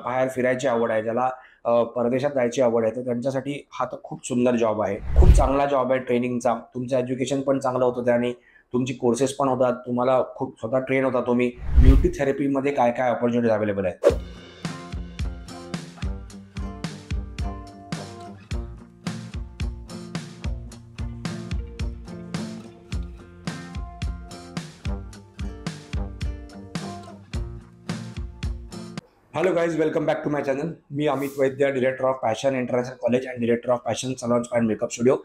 बाहेर फिरायची आवड आहे, ज्याला परदेशात जायची आवड आहे, तर त्यांच्यासाठी हा तर खूप सुंदर जॉब आहे. खूप चांगला जॉब आहे ट्रेनिंगचा. तुमचं एज्युकेशन पण चांगलं होतं त्याने. तुमची कोर्सेस पण होतात. तुम्हाला खूप स्वतः ट्रेन होता तुम्ही. ब्युटी थेरपीमध्ये काय-काय अपॉर्च्युनिटीज अवेलेबल आहेत. Hello guys, welcome back to my channel. मी Amit Vaidya, director of fashion international college and director of fashion salons and makeup studio.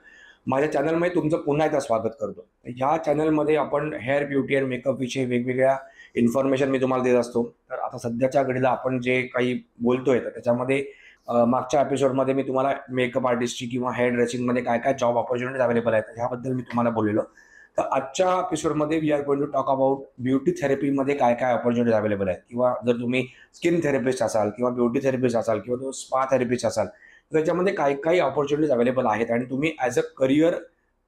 माझ्या चॅनलमध्ये तुमचं पुन्हा एकदा स्वागत करतो. ह्या चॅनलमध्ये आपण हेअर ब्युटी अँड मेकअप विषयी वेगवेगळ्या इन्फॉर्मेशन मी तुम्हाला देत असतो. तर आता सध्याच्या घडीला आपण जे काही बोलतोय तर त्याच्यामध्ये मागच्या एपिसोडमध्ये मी तुम्हाला मेकअप आर्टिस्टची किंवा हेअर ड्रेसिंगमध्ये काय जॉब ऑपॉर्च्युनिटीज अवेलेबल आहेत ह्याबद्दल मी तुम्हाला बोललेलो. तर आजच्या एपिसोडमध्ये we are going to talk about beauty थेरपीमध्ये काय अपॉर्च्युनिटीज अवेलेबल आहेत, किंवा जर तुम्ही स्किन थेरपिस्ट असाल किंवा ब्युटी थेरपिस्ट असाल किंवा तुम्ही स्पा थेरपिस्ट असाल, तर त्याच्यामध्ये काही अपॉर्च्युनिटीज अवेलेबल आहेत. आणि तुम्ही ॲज अ करिअर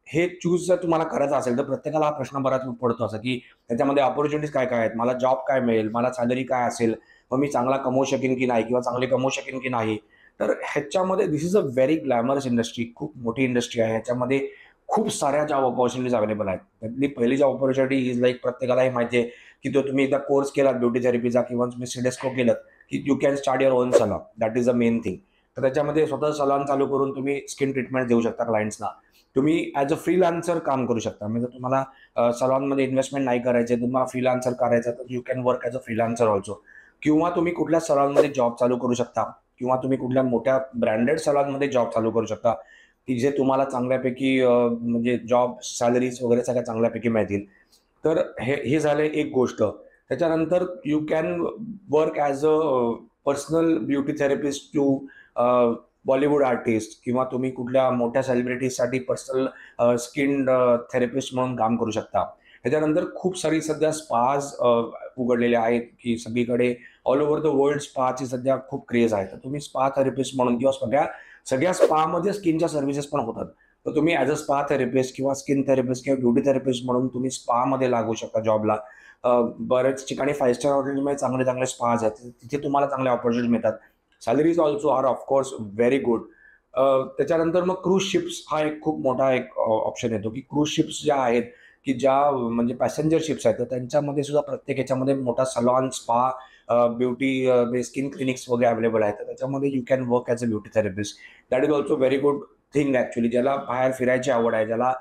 हे चूज जर तुम्हाला करायचं असेल तर प्रत्येकाला हा प्रश्न बराच पडतो असं, की त्याच्यामध्ये अपॉर्च्युनिटीज काय आहेत, मला जॉब काय मिळेल, मला सॅलरी काय असेल, मग मी चांगला कमवू शकेन की नाही किंवा चांगली कमवू शकेन की नाही. तर ह्याच्यामध्ये this is a very glamorous industry, खूप मोठी इंडस्ट्री आहे. ह्याच्यामध्ये खूप साऱ्या जॉब अपॉर्च्युनिटीज अवेलेबल आहेत. त्यातली पहिली जॉब अपॉर्च्युनिटी इज लाईक, प्रत्येकालाही माहिती आहे की तो तुम्ही एकदा कोर्स केलात ब्युटी थेरपीचा किंवा तुम्ही सिडेस्को केलं की you can start your on salon. That is the main thing. तर त्याच्यामध्ये स्वतः सलॉन चालू करून तुम्ही स्किन ट्रीटमेंट देऊ शकता क्लायंट्सना. तुम्ही ॲज अ फ्रीलान्सर काम करू शकता. म्हणजे तुम्हाला सलॉनमध्ये इन्व्हेस्टमेंट नाही करायचे, तुम्हाला फ्रीलान्सर करायचं, तर you can work as a freelancer also. किंवा तुम्ही कुठल्या सलॉनमध्ये जॉब चालू करू शकता, किंवा तुम्ही कुठल्या मोठ्या ब्रँडेड सलॉनमध्ये जॉब चालू करू शकता, की जे तुम्हाला चांगल्यापैकी म्हणजे जॉब सॅलरीज वगैरे सगळ्या चांगल्यापैकी मिळतील. तर हे झालं एक गोष्ट. त्याच्यानंतर you can work as a personal beauty therapist to Bollywood artist, किंवा तुम्ही कुठल्या मोठ्या सेलिब्रिटीजसाठी पर्सनल स्किन थेरपिस्ट म्हणून काम करू शकता. त्याच्यानंतर खूप सारी सध्या स्पाज उघडलेले आहेत, की सगळीकडे ऑल ओव्हर द वर्ल्ड स्पाची सध्या खूप क्रेज आहे. तर तुम्ही स्पा थेरपिस्ट म्हणून किंवा सगळ्या स्पामध्ये स्किनच्या सर्व्हिसेस पण होतात. तर तुम्ही ॲज अ स्पा थेरपिस्ट किंवा स्किन थेरपिस्ट किंवा ब्युटी थेरपिस्ट म्हणून तुम्ही स्पामध्ये लागू शकता जॉबला. बऱ्याच ठिकाणी 5 स्टार हॉटेलमध्ये चांगले चांगले स्पाज आहेत. तिथे तुम्हाला चांगल्या अपॉर्च्युनिटी मिळतात. Salaries also are of course very good. त्याच्यानंतर मग क्रूज शिप्स हा एक खूप मोठा एक ऑप्शन येतो, की क्रूज शिप्स ज्या आहेत, की ज्या म्हणजे पॅसेंजर शिप्स आहेत, तर त्यांच्यामध्ये सुद्धा प्रत्येक ह्याच्यामध्ये मोठा salon, spa, beauty skin clinics वगैरे अवेलेबल आहेत. तर त्याच्यामध्ये you can work as a beauty therapist. That is also very good thing actually. ज्याला बाहेर फिरायची आवड आहे, ज्याला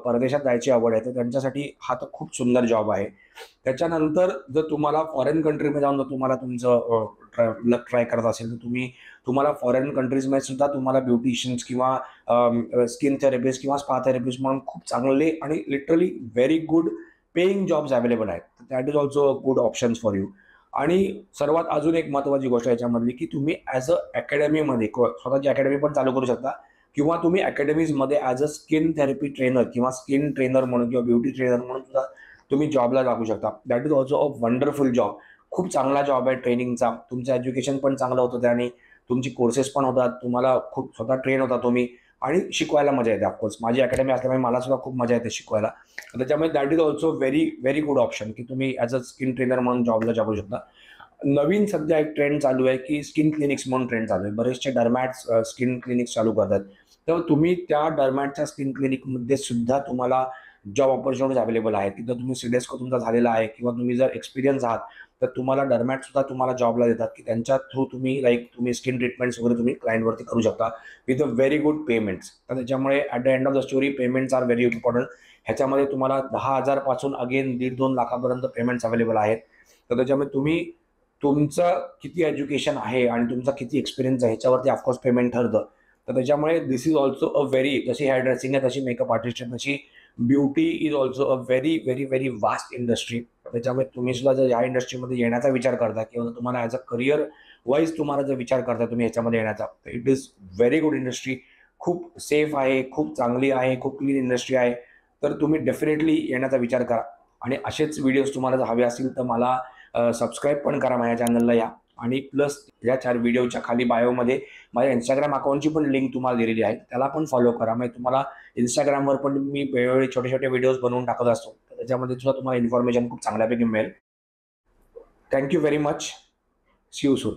परदेशात जायची आवड आहे, तर त्यांच्यासाठी हा तर खूप सुंदर जॉब आहे. त्याच्यानंतर जर तुम्हाला फॉरेन कंट्रीमध्ये जाऊन जर तुम्हाला तुमचं लक ट्राय करत असेल, तर तुम्हाला फॉरेन कंट्रीजमध्ये सुद्धा तुम्हाला ब्युटिशियन्स किंवा स्किन थेरपिस्ट किंवा स्पा थेरपिस्ट म्हणून खूप चांगले आणि literally very good paying jobs available आहेत. That is also a good options for you. आणि सर्वात अजून एक महत्त्वाची गोष्ट याच्यामधली, की तुम्ही ॲज अ अकॅडमीमध्ये स्वतःची अकॅडमी पण चालू करू शकता, किंवा तुम्ही अकॅडमीजमध्ये as a skin therapy trainer किंवा स्किन ट्रेनर म्हणून किंवा ब्युटी ट्रेनर म्हणून सुद्धा तुम्ही जॉबला लागू शकता. That is also a wonderful job. खूप चांगला जॉब आहे ट्रेनिंगचा. तुमचं एज्युकेशन पण चांगलं होतं त्याने. तुमची कोर्सेस पण होतात. तुम्हाला खूप स्वतः ट्रेन होता तुम्ही, आणि शिकवायला मजा येते. ऑफकोर्स माझी अकॅडमी असल्यामुळे मला सुद्धा खूप मजा येते शिकवायला. तर त्याच्यामुळे that is also very good option, की तुम्ही ॲज अ स्किन ट्रेनर म्हणून जॉबला जाऊ शकता. नवीन सध्या एक ट्रेंड चालू आहे, की स्किन क्लिनिक्स म्हणून ट्रेंड चालू आहे. बरेचसे डर्मॅट्स स्किन क्लिनिक्स चालू करतात. तर तुम्ही त्या डर्मॅटच्या स्किन क्लिनिकमध्ये सुद्धा तुम्हाला जॉब अपॉर्च्युनिटीज अवेलेबल आहेत. तिथं तुम्ही सिडेस्को तुमचा झालेला आहे किंवा तुम्ही जर एक्सपिरियन्स आहात, तर तुम्हाला डर्मॅट सुद्धा तुम्हाला जॉबला देतात, की त्यांच्या थ्रू तुम्ही स्किन ट्रीटमेंट्स वगैरे तुम्ही क्लायंटवरती करू शकता with a very good payments. तर त्याच्यामुळे at the end of the story payments are very important. ह्याच्यामध्ये तुम्हाला 10,000 पासून अगेन 1.5-2 लाखापर्यंत पेमेंट्स अवेलेबल आहेत. तर त्याच्यामुळे तुम्ही तुमचं किती एज्युकेशन आहे आणि तुमचा किती एक्सपिरियन्स आहे ह्याच्यावरती ऑफकोर्स पेमेंट ठरतं. तर त्याच्यामुळे दिस इज ऑल्सो अ व्हेरी, जशी हेअर ड्रेसिंग आहे तशी मेकअप आर्टिस्ट आहे, तशी beauty is also a very vast industry. त्याच्यामुळे तुम्ही सुद्धा जर या इंडस्ट्रीमध्ये येण्याचा विचार करता किंवा तुम्हाला ॲज अ करिअर वाईज तुम्हाला जर विचार करता तुम्ही ह्याच्यामध्ये येण्याचा, तर it is very good industry. खूप सेफ आहे, खूप चांगली आहे, खूप क्लीन इंडस्ट्री आहे. तर तुम्ही डेफिनेटली येण्याचा विचार करा. आणि असेच व्हिडिओज तुम्हाला जर हवे असतील तर मला सबस्क्राईब पण करा माझ्या चॅनलला या. आणि प्लस या 4 व्हिडिओच्या खाली बायोमध्ये माझ्या Instagram अकाउंटची पण लिंक तुम्हाला दिलेली आहे. त्याला पण फॉलो करा. म्हणजे तुम्हाला Instagramवर पण मी वेळोवेळी छोटे-छोटे व्हिडिओज बनवून टाकत असतो. तर त्याच्यामध्ये सुद्धा तुम्हाला इन्फॉर्मेशन खूप चांगल्यापैकी मिळेल. Thank you very much. See you soon.